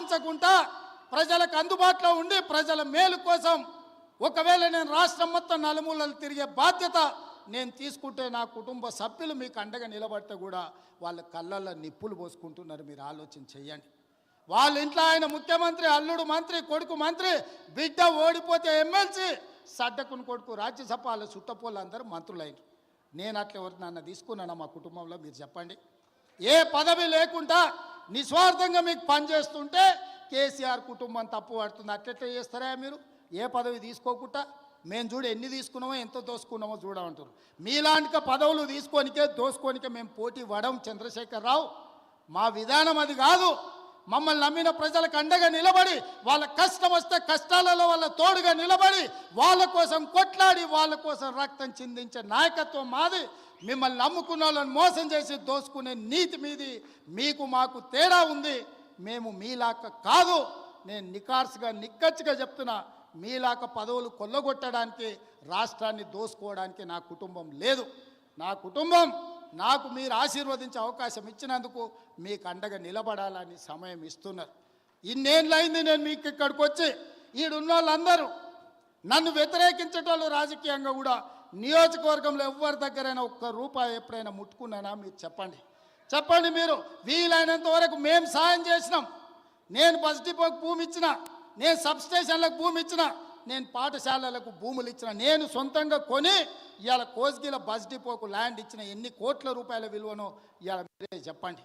ఆశించకుండా ప్రజలకు అందుబాటులో ఉండి ప్రజల మేలు కోసం ఒకవేళ నేను రాష్ట్రం మొత్తం నలుమూలలు తిరిగే బాధ్యత నేను తీసుకుంటే నా కుటుంబ సభ్యులు మీకు అండగా నిలబడితే కూడా వాళ్ళ కళ్ళల్లో నిప్పులు పోసుకుంటున్నారు. మీరు ఆలోచన చేయండి. వాళ్ళ ఇంట్లో ఆయన ముఖ్యమంత్రి, అల్లుడు మంత్రి, కొడుకు మంత్రి, బిడ్డ ఓడిపోతే ఎమ్మెల్సీ, సడ్డకుని కొడుకు రాజ్యసభ, వాళ్ళ చుట్టపోళ్ళు అందరూ మంత్రులైన. నేను అట్లా ఎవరు నన్ను తీసుకున్నాను మా కుటుంబంలో? మీరు చెప్పండి. ఏ పదవి లేకుండా నిస్వార్థంగా మీకు పనిచేస్తుంటే కేసీఆర్ కుటుంబం తప్పు పడుతుంది. అట్లెట్లా చేస్తారా మీరు? ఏ పదవి తీసుకోకుండా మేము చూడ ఎన్ని తీసుకున్నామో ఎంత దోసుకున్నామో చూడమంటారు. మీలాంటి పదవులు తీసుకోనికే దోసుకోనికే మేము పోటీ పడం చంద్రశేఖరరావు. మా విధానం అది కాదు. మమ్మల్ని నమ్మిన ప్రజలకు అండగా నిలబడి వాళ్ళ కష్టం వస్తే కష్టాలలో వాళ్ళ తోడుగా నిలబడి వాళ్ళ కోసం కొట్లాడి వాళ్ళ కోసం రక్తం చిందించే నాయకత్వం మాది. మిమ్మల్ని నమ్ముకున్న వాళ్ళని మోసం చేసి దోసుకునే నీతి మీది. మీకు మాకు తేడా ఉంది. మేము మీలాక కాదు. నేను నిక్కచ్చిగా చెప్తున్నా, మీలాక పదవులు కొల్లగొట్టడానికి, రాష్ట్రాన్ని దోసుకోవడానికి నా కుటుంబం లేదు. నా కుటుంబం నాకు మీరు ఆశీర్వదించే అవకాశం ఇచ్చినందుకు మీకు అండగా నిలబడాలని సమయం ఇస్తున్నారు. ఇన్నేళ్ళైంది నేను మీకు ఇక్కడికి వచ్చి. ఈడున్న వాళ్ళందరూ నన్ను వ్యతిరేకించేటోళ్ళు రాజకీయంగా కూడా నియోజకవర్గంలో ఎవరి దగ్గరైనా ఒక్క రూపాయి ఎప్పుడైనా ముట్టుకున్నానా? మీరు చెప్పండి. మీరు వీలైనంత వరకు మేము సాయం చేసినాం. నేను బస్ డిపోకి భూమి ఇచ్చిన, నేను సబ్స్టేషన్లకు భూమి ఇచ్చిన, నేను పాఠశాలలకు భూములు ఇచ్చిన, నేను సొంతంగా కొని ఇవాళ కోస్గిల బస్ డిపోకు ల్యాండ్ ఇచ్చిన. ఎన్ని కోట్ల రూపాయల విలువనో ఇవాళ మీరే చెప్పండి.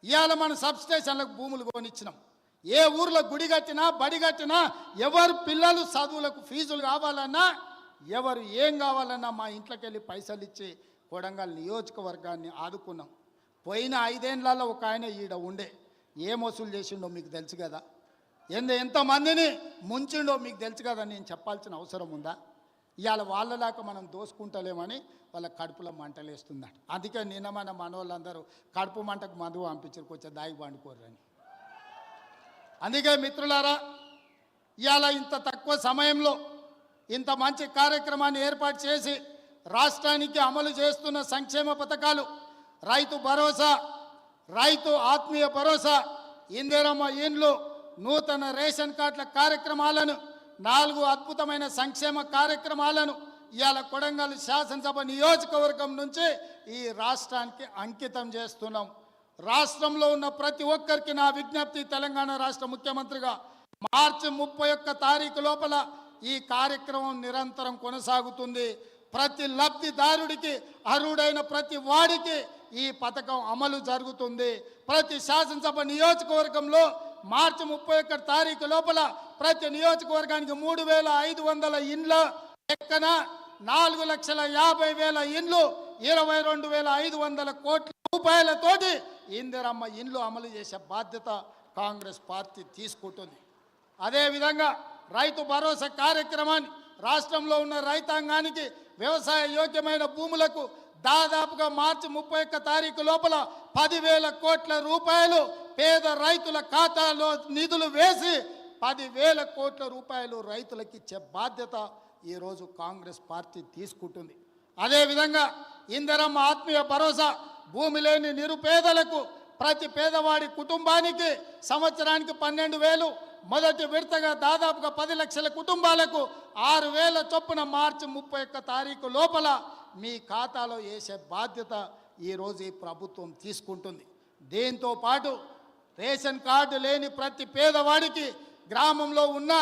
ఇవాళ మన సబ్స్టేషన్లకు భూములు కొనిచ్చినాం. ఏ ఊర్లో గుడి కట్టినా బడి కట్టినా ఎవరు పిల్లలు చదువులకు ఫీజులు కావాలన్నా ఎవరు ఏం కావాలన్నా మా ఇంట్లోకి వెళ్ళి పైసలు ఇచ్చి కొడంగల్ నియోజకవర్గాన్ని ఆదుకున్నాం. పోయిన 5 ఏళ్లలో ఒక ఆయన ఈడ ఉండే ఏం వసూలు చేసిండో మీకు తెలుసు కదా. ఎంతమందిని ముంచిండో మీకు తెలుసు కదా. నేను చెప్పాల్సిన అవసరం ఉందా? ఇవాళ వాళ్ళలాగా మనం దోసుకుంటలేమని వాళ్ళ కడుపులో మంటలేస్తుందట. అందుకే నిన్న మన మనోళ్ళందరూ కడుపు మంటకు మందు పంపించారు, కొంచెం దాగి పండుకోరని. అందుకే మిత్రులారా, ఇవాళ ఇంత తక్కువ సమయంలో ఇంత మంచి కార్యక్రమాన్ని ఏర్పాటు చేసి రాష్ట్రానికి అమలు చేస్తున్న సంక్షేమ పథకాలు, రైతు భరోసా, రైతు ఆత్మీయ భరోసా, ఇందిరమ్మ ఇండ్లు, నూతన రేషన్ కార్డుల కార్యక్రమాలను, 4 అద్భుతమైన సంక్షేమ కార్యక్రమాలను ఇవాళ కొడంగల్ శాసనసభ నియోజకవర్గం నుంచి ఈ రాష్ట్రానికి అంకితం చేస్తున్నాం. రాష్ట్రంలో ఉన్న ప్రతి ఒక్కరికి నా విజ్ఞప్తి, తెలంగాణ రాష్ట్ర ముఖ్యమంత్రిగా మార్చి 31 తారీఖు లోపల ఈ కార్యక్రమం నిరంతరం కొనసాగుతుంది. ప్రతి లబ్ధిదారుడికి, అర్హుడైన ప్రతి వాడికి ఈ పథకం అమలు జరుగుతుంది. ప్రతి శాసనసభ నియోజకవర్గంలో మార్చి 31 తారీఖు లోపల ప్రతి నియోజకవర్గానికి 3,500 ఇండ్ల లెక్కన 4,50,000 ఇండ్లు, 22,500 కోట్ల రూపాయలతోటి ఇందిరమ్మ ఇండ్లు అమలు చేసే బాధ్యత కాంగ్రెస్ పార్టీ తీసుకుంటుంది. అదేవిధంగా రైతు భరోసా కార్యక్రమాన్ని రాష్ట్రంలో ఉన్న రైతాంగానికి వ్యవసాయ యోగ్యమైన భూములకు దాదాపుగా మార్చి 31 తారీఖు లోపల 10,000 కోట్ల రూపాయలు పేద రైతుల ఖాతాలో నిధులు వేసి 10,000 కోట్ల రూపాయలు రైతులకు ఇచ్చే బాధ్యత ఈరోజు కాంగ్రెస్ పార్టీ తీసుకుంటుంది. అదేవిధంగా ఇందిరమ్మ ఆత్మీయ భరోసా, భూమి లేని నిరుపేదలకు ప్రతి పేదవాడి కుటుంబానికి సంవత్సరానికి 12,000, మొదటి విడతగా దాదాపుగా 10 లక్షల కుటుంబాలకు 6,000 చొప్పున మార్చి 31 తారీఖు లోపల మీ ఖాతాలో వేసే బాధ్యత ఈరోజు ఈ ప్రభుత్వం తీసుకుంటుంది. దీంతో పాటు రేషన్ కార్డు లేని ప్రతి పేదవాడికి గ్రామంలో ఉన్న,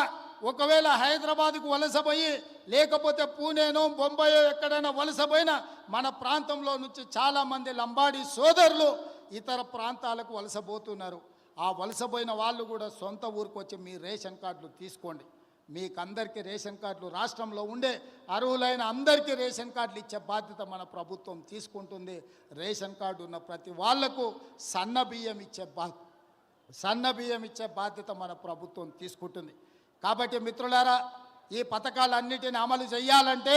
ఒకవేళ హైదరాబాద్కు వలసపోయి లేకపోతే పూణేనో బొంబాయో ఎక్కడైనా వలసపోయినా మన ప్రాంతంలో నుంచి చాలామంది లంబాడీ సోదరులు ఇతర ప్రాంతాలకు వలసపోతున్నారు. ఆ వలసపోయిన వాళ్ళు కూడా సొంత ఊరికి వచ్చి మీ రేషన్ కార్డులు తీసుకోండి. మీకందరికీ రేషన్ కార్డులు, రాష్ట్రంలో ఉండే అర్హులైన అందరికీ రేషన్ కార్డులు ఇచ్చే బాధ్యత మన ప్రభుత్వం తీసుకుంటుంది. రేషన్ కార్డు ఉన్న ప్రతి వాళ్లకు సన్న బియ్యం ఇచ్చే బాధ్యత మన ప్రభుత్వం తీసుకుంటుంది. కాబట్టి మిత్రులారా, ఈ పథకాలన్నిటిని అమలు చేయాలంటే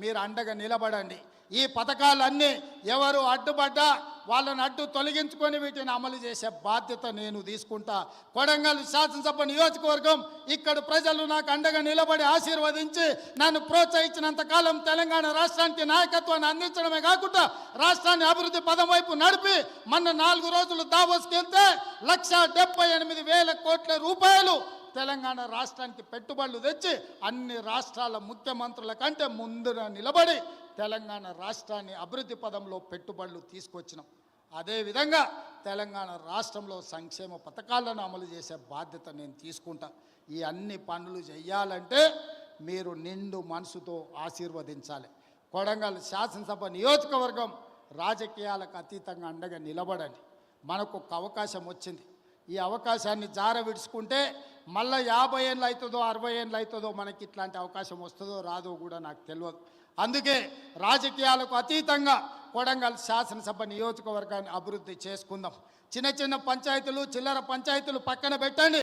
మీరు అండగా నిలబడండి. ఈ పథకాలన్నీ ఎవరు అడ్డుపడ్డా వాళ్ళని అడ్డు తొలగించుకొని వీటిని అమలు చేసే బాధ్యత నేను తీసుకుంటా. కొడంగల్ శాసనసభ నియోజకవర్గం ఇక్కడ ప్రజలు నాకు అండగా నిలబడి ఆశీర్వదించి నన్ను ప్రోత్సహించినంత కాలం తెలంగాణ రాష్ట్రానికి నాయకత్వాన్ని అందించడమే కాకుండా రాష్ట్రాన్ని అభివృద్ధి పదం వైపు నడిపి మొన్న 4 రోజులు దావోస్కి వెళ్తే 1,78,000 కోట్ల రూపాయలు తెలంగాణ రాష్ట్రానికి పెట్టుబడులు తెచ్చి అన్ని రాష్ట్రాల ముఖ్యమంత్రుల కంటే ముందున నిలబడి తెలంగాణ రాష్ట్రాన్ని అభివృద్ధి పదంలో పెట్టుబడులు తీసుకొచ్చినాం. అదేవిధంగా తెలంగాణ రాష్ట్రంలో సంక్షేమ పథకాలను అమలు చేసే బాధ్యత నేను తీసుకుంటా. ఈ అన్ని పనులు చేయాలంటే మీరు నిండు మనసుతో ఆశీర్వదించాలి. కొడంగల్ శాసనసభ నియోజకవర్గం రాజకీయాలకు అతీతంగా అండగా నిలబడండి. మనకు ఒక అవకాశం వచ్చింది. ఈ అవకాశాన్ని జార విడుచుకుంటే మళ్ళీ 50 ఏళ్ళు అవుతుందో 60 ఏళ్ళు అవుతుందో మనకి ఇట్లాంటి అవకాశం వస్తుందో రాదో కూడా నాకు తెలియదు. అందుకే రాజకీయాలకు అతీతంగా కొడంగల్ శాసనసభ నియోజకవర్గాన్ని అభివృద్ధి చేసుకుందాం. చిన్న చిన్న పంచాయతీలు చిల్లర పంచాయతీలు పక్కన పెట్టండి.